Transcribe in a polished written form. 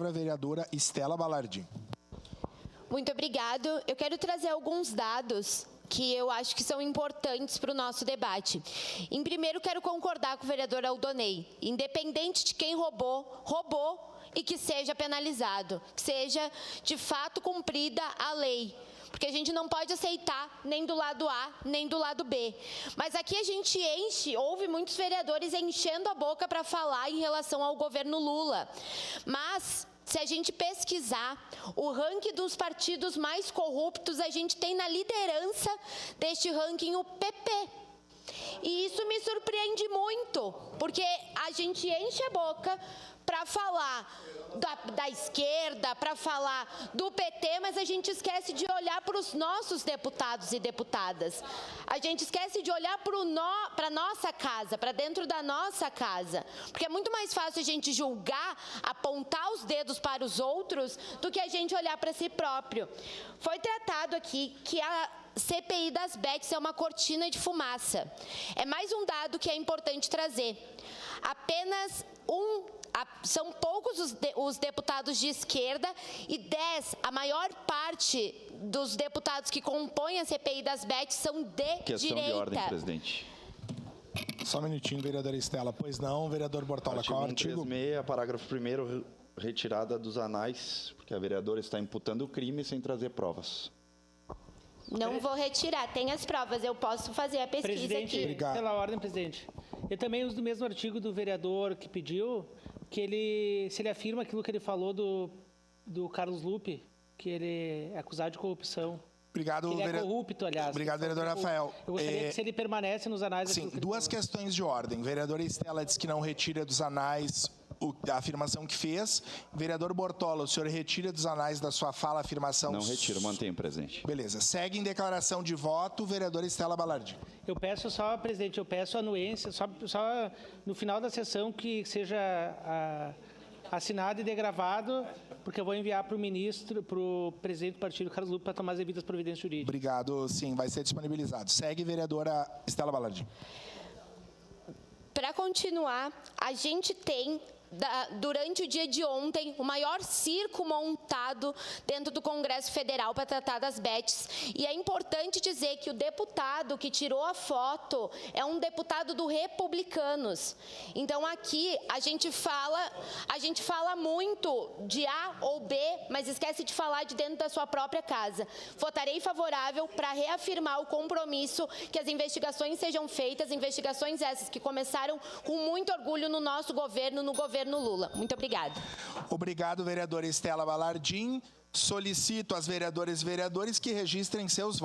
palavra a vereadora Estela Balardi. Muito obrigado. Eu quero trazer alguns dados que eu acho que são importantes para o nosso debate. Em primeiro, quero concordar com o vereador Aldonei. Independente de quem roubou, roubou e que seja penalizado, que seja de fato cumprida a lei. Porque a gente não pode aceitar nem do lado A, nem do lado B. Mas aqui a gente houve muitos vereadores enchendo a boca para falar em relação ao governo Lula. Mas se a gente pesquisar o ranking dos partidos mais corruptos, a gente tem na liderança deste ranking o PP. E isso me surpreende muito, porque a gente enche a boca para falar da esquerda, para falar do PT, mas a gente esquece de olhar para os nossos deputados e deputadas. A gente esquece de olhar para a nossa casa, para dentro da nossa casa. Porque é muito mais fácil a gente julgar, apontar os dedos para os outros, do que a gente olhar para si próprio. Foi tratado aqui que a CPI das bets é uma cortina de fumaça. É mais um dado que é importante trazer. Apenas são poucos os deputados de esquerda e 10, a maior parte dos deputados que compõem a CPI das bets são de direita. Questão de ordem, presidente. Só um minutinho, vereadora Estela. Pois não, vereador Bortola. Artigo Qual artigo? 136, parágrafo 1º, retirada dos anais, porque a vereadora está imputando o crime sem trazer provas. Não vou retirar, tem as provas, eu posso fazer a pesquisa Presidente, aqui. Obrigado. pela ordem, presidente. Eu também uso do mesmo artigo do vereador que pediu, que se ele afirma aquilo que ele falou do Carlos Lupe, que ele é acusado de corrupção. Obrigado, Ele é corrupto, aliás. Obrigado, vereador Rafael. Eu gostaria que se ele permanece nos anais... Sim, aquilo que ele duas falou. questões de ordem. Vereadora Estela disse que não retira dos anais a afirmação que fez. Vereador Bortola, o senhor retira dos anais da sua fala a afirmação... Não retiro, mantenho, presidente. Beleza. Segue em declaração de voto, vereadora Estela Balardi. Eu peço só, presidente, eu peço anuência, só no final da sessão que seja assinado e degravado, porque eu vou enviar para o ministro, para o presidente do partido, Carlos Lupe, para tomar as devidas providências jurídicas. Obrigado, sim, vai ser disponibilizado. Segue, vereadora Estela Balardi. Para continuar, a gente tem, durante o dia de ontem, o maior circo montado dentro do Congresso Federal para tratar das bets. E é importante dizer que o deputado que tirou a foto é um deputado do Republicanos. Então, aqui, a gente fala muito de A ou B, mas esquece de falar de dentro da sua própria casa. Votarei favorável para reafirmar o compromisso que as investigações sejam feitas, investigações essas que começaram com muito orgulho no nosso governo, no governo Lula. Muito obrigada. Obrigado, vereadora Estela Balardim. Solicito às vereadoras e vereadores que registrem seus votos.